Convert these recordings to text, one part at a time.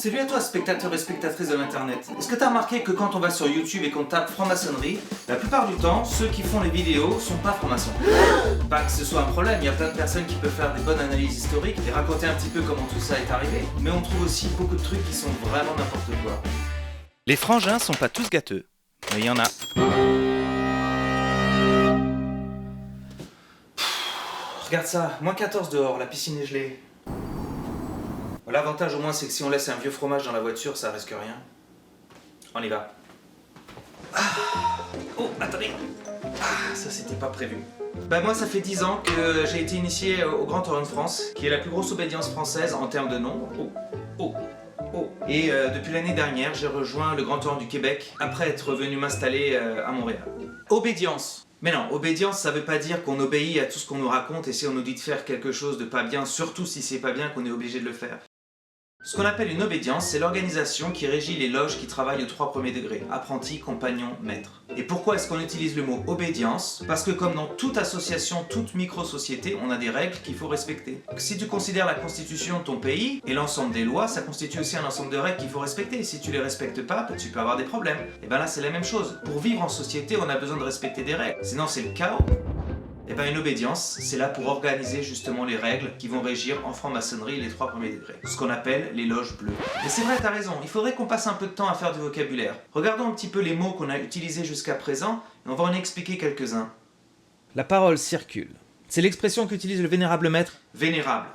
Salut à toi, spectateurs et spectatrices de l'internet. Est-ce que t'as remarqué que quand on va sur YouTube et qu'on tape franc-maçonnerie, la plupart du temps, ceux qui font les vidéos sont pas francs-maçons? Pas que ce soit un problème, il y a plein de personnes qui peuvent faire des bonnes analyses historiques et raconter un petit peu comment tout ça est arrivé, mais on trouve aussi beaucoup de trucs qui sont vraiment n'importe quoi. Les frangins sont pas tous gâteux, mais il y en a. Regarde ça, moins 14 dehors, la piscine est gelée. L'avantage au moins c'est que si on laisse un vieux fromage dans la voiture, ça risque rien. On y va. Oh, attendez. Ça c'était pas prévu. Moi ça fait 10 ans que j'ai été initié au Grand Orient de France, qui est la plus grosse obédience française en termes de nombre. Et depuis l'année dernière, j'ai rejoint le Grand Orient du Québec, après être venu m'installer à Montréal. Obédience. Mais non, obédience ça veut pas dire qu'on obéit à tout ce qu'on nous raconte et si on nous dit de faire quelque chose de pas bien, surtout si c'est pas bien qu'on est obligé de le faire. Ce qu'on appelle une obédience, c'est l'organisation qui régit les loges qui travaillent aux 3 premiers degrés, apprentis, compagnons, maîtres. Et pourquoi est-ce qu'on utilise le mot obédience? Parce que comme dans toute association, toute micro-société, on a des règles qu'il faut respecter. Si tu considères la constitution de ton pays et l'ensemble des lois, ça constitue aussi un ensemble de règles qu'il faut respecter. Et si tu les respectes pas, tu peux avoir des problèmes. Et là c'est la même chose. Pour vivre en société, on a besoin de respecter des règles. Sinon c'est le chaos. Une obédience, c'est là pour organiser justement les règles qui vont régir en franc-maçonnerie les 3 premiers degrés. Ce qu'on appelle les loges bleues. Et c'est vrai, t'as raison, il faudrait qu'on passe un peu de temps à faire du vocabulaire. Regardons un petit peu les mots qu'on a utilisés jusqu'à présent, et on va en expliquer quelques-uns. La parole circule. C'est l'expression qu'utilise le vénérable maître. Vénérable.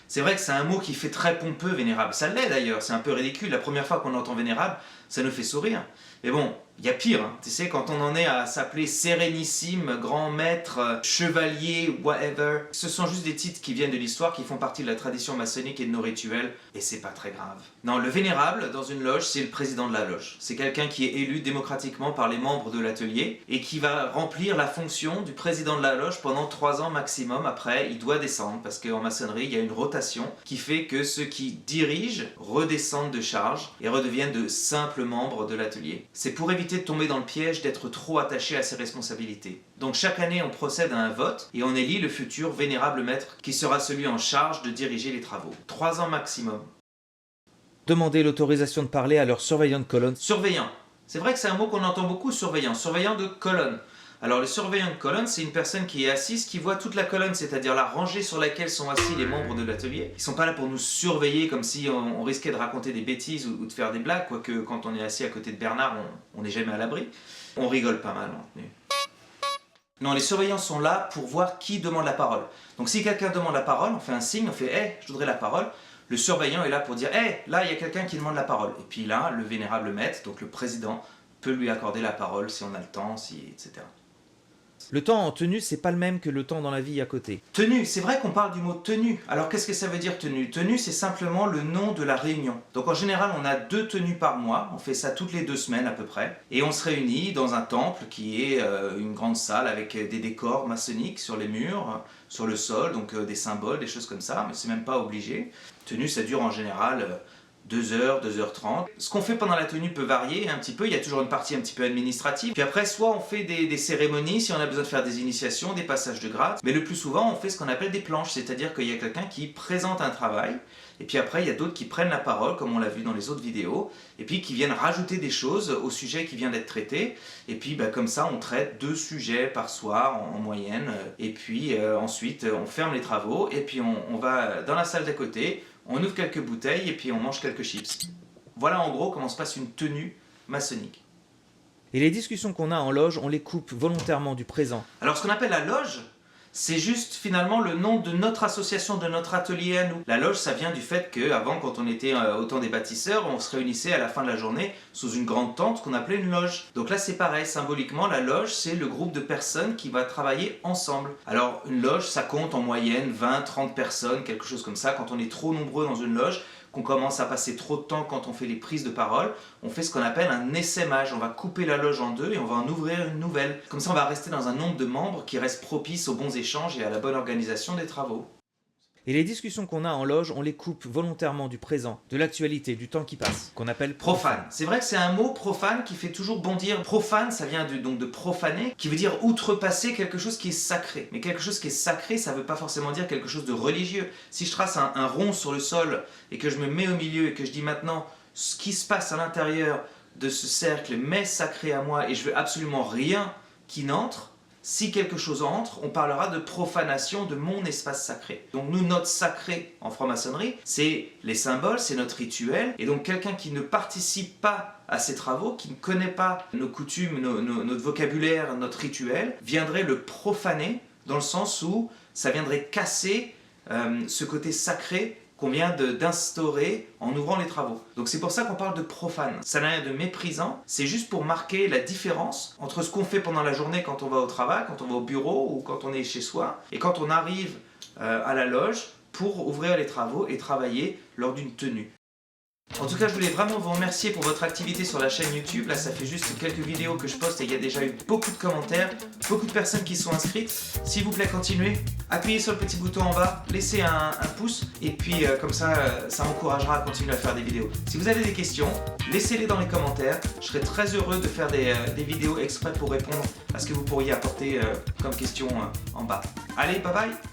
C'est vrai que c'est un mot qui fait très pompeux, vénérable. Ça l'est d'ailleurs, c'est un peu ridicule. La première fois qu'on entend vénérable, ça nous fait sourire. Mais bon, il y a pire, hein. Tu sais, quand on en est à s'appeler sérénissime, grand maître, chevalier, whatever. Ce sont juste des titres qui viennent de l'histoire, qui font partie de la tradition maçonnique et de nos rituels, et c'est pas très grave. Non, le vénérable, dans une loge, c'est le président de la loge. C'est quelqu'un qui est élu démocratiquement par les membres de l'atelier, et qui va remplir la fonction du président de la loge pendant 3 ans maximum. Après, il doit descendre, parce qu'en maçonnerie, il y a une rotation qui fait que ceux qui dirigent redescendent de charge, et redeviennent de simples membres de l'atelier. C'est pour éviter de tomber dans le piège d'être trop attaché à ses responsabilités. Donc chaque année on procède à un vote et on élit le futur vénérable maître qui sera celui en charge de diriger les travaux. 3 ans maximum. Demander l'autorisation de parler à leur surveillant de colonne. Surveillant. C'est vrai que c'est un mot qu'on entend beaucoup, surveillant. Surveillant de colonne. Alors le surveillant de colonne, c'est une personne qui est assise, qui voit toute la colonne, c'est-à-dire la rangée sur laquelle sont assis les membres de l'atelier. Ils sont pas là pour nous surveiller comme si on risquait de raconter des bêtises ou de faire des blagues, quoique quand on est assis à côté de Bernard, on n'est jamais à l'abri. On rigole pas mal en tenue. Non, les surveillants sont là pour voir qui demande la parole. Donc si quelqu'un demande la parole, on fait un signe, on fait « Hey, je voudrais la parole ». Le surveillant est là pour dire « Hey, là, il y a quelqu'un qui demande la parole ». Et puis là, le vénérable maître, donc le président, peut lui accorder la parole si on a le temps, etc. Le temps en tenue, c'est pas le même que le temps dans la vie à côté. Tenue, c'est vrai qu'on parle du mot tenue. Alors qu'est-ce que ça veut dire tenue? Tenue, c'est simplement le nom de la réunion. Donc en général, on a 2 tenues par mois, on fait ça toutes les 2 semaines à peu près. Et on se réunit dans un temple qui est une grande salle avec des décors maçonniques sur les murs, sur le sol, donc des symboles, des choses comme ça, mais c'est même pas obligé. Tenue, ça dure en général 2 heures, 2h30. Ce qu'on fait pendant la tenue peut varier un petit peu, il y a toujours une partie un petit peu administrative. Puis après, soit on fait des cérémonies, si on a besoin de faire des initiations, des passages de grade, mais le plus souvent, on fait ce qu'on appelle des planches, c'est-à-dire qu'il y a quelqu'un qui présente un travail, et puis après, il y a d'autres qui prennent la parole, comme on l'a vu dans les autres vidéos, et puis qui viennent rajouter des choses au sujet qui vient d'être traité, et puis comme ça, on traite 2 sujets par soir en moyenne, et puis ensuite, on ferme les travaux, et puis on va dans la salle d'à côté, on ouvre quelques bouteilles et puis on mange quelques chips. Voilà en gros comment se passe une tenue maçonnique. Et les discussions qu'on a en loge, on les coupe volontairement du présent. Alors ce qu'on appelle la loge, c'est juste finalement le nom de notre association, de notre atelier à nous. La loge, ça vient du fait qu'avant, quand on était au temps des bâtisseurs, on se réunissait à la fin de la journée sous une grande tente qu'on appelait une loge. Donc là c'est pareil, symboliquement la loge c'est le groupe de personnes qui va travailler ensemble. Alors une loge ça compte en moyenne 20-30 personnes, quelque chose comme ça. Quand on est trop nombreux dans une loge, qu'on commence à passer trop de temps quand on fait les prises de parole, on fait ce qu'on appelle un essaimage. On va couper la loge en 2 et on va en ouvrir une nouvelle. Comme ça on va rester dans un nombre de membres qui reste propice aux bons échanges et à la bonne organisation des travaux. Et les discussions qu'on a en loge, on les coupe volontairement du présent, de l'actualité, du temps qui passe, qu'on appelle profane. C'est vrai que c'est un mot profane qui fait toujours bondir. Profane, ça vient donc de profaner, qui veut dire outrepasser quelque chose qui est sacré. Mais quelque chose qui est sacré, ça ne veut pas forcément dire quelque chose de religieux. Si je trace un rond sur le sol et que je me mets au milieu et que je dis maintenant ce qui se passe à l'intérieur de ce cercle m'est sacré à moi et je veux absolument rien qui n'entre, si quelque chose entre, on parlera de profanation de mon espace sacré. Donc nous, notre sacré en franc-maçonnerie, c'est les symboles, c'est notre rituel. Et donc quelqu'un qui ne participe pas à ces travaux, qui ne connaît pas nos coutumes, notre vocabulaire, notre rituel, viendrait le profaner dans le sens où ça viendrait casser ce côté sacré qu'on vient d'instaurer en ouvrant les travaux. Donc c'est pour ça qu'on parle de profane. Ça n'a rien de méprisant, c'est juste pour marquer la différence entre ce qu'on fait pendant la journée quand on va au travail, quand on va au bureau ou quand on est chez soi, et quand on arrive à la loge pour ouvrir les travaux et travailler lors d'une tenue. En tout cas, je voulais vraiment vous remercier pour votre activité sur la chaîne YouTube. Là, ça fait juste quelques vidéos que je poste et il y a déjà eu beaucoup de commentaires, beaucoup de personnes qui sont inscrites. S'il vous plaît, continuez. Appuyez sur le petit bouton en bas, laissez un pouce et puis comme ça, ça m'encouragera à continuer à faire des vidéos. Si vous avez des questions, laissez-les dans les commentaires. Je serai très heureux de faire des vidéos exprès pour répondre à ce que vous pourriez apporter comme question en bas. Allez, bye bye!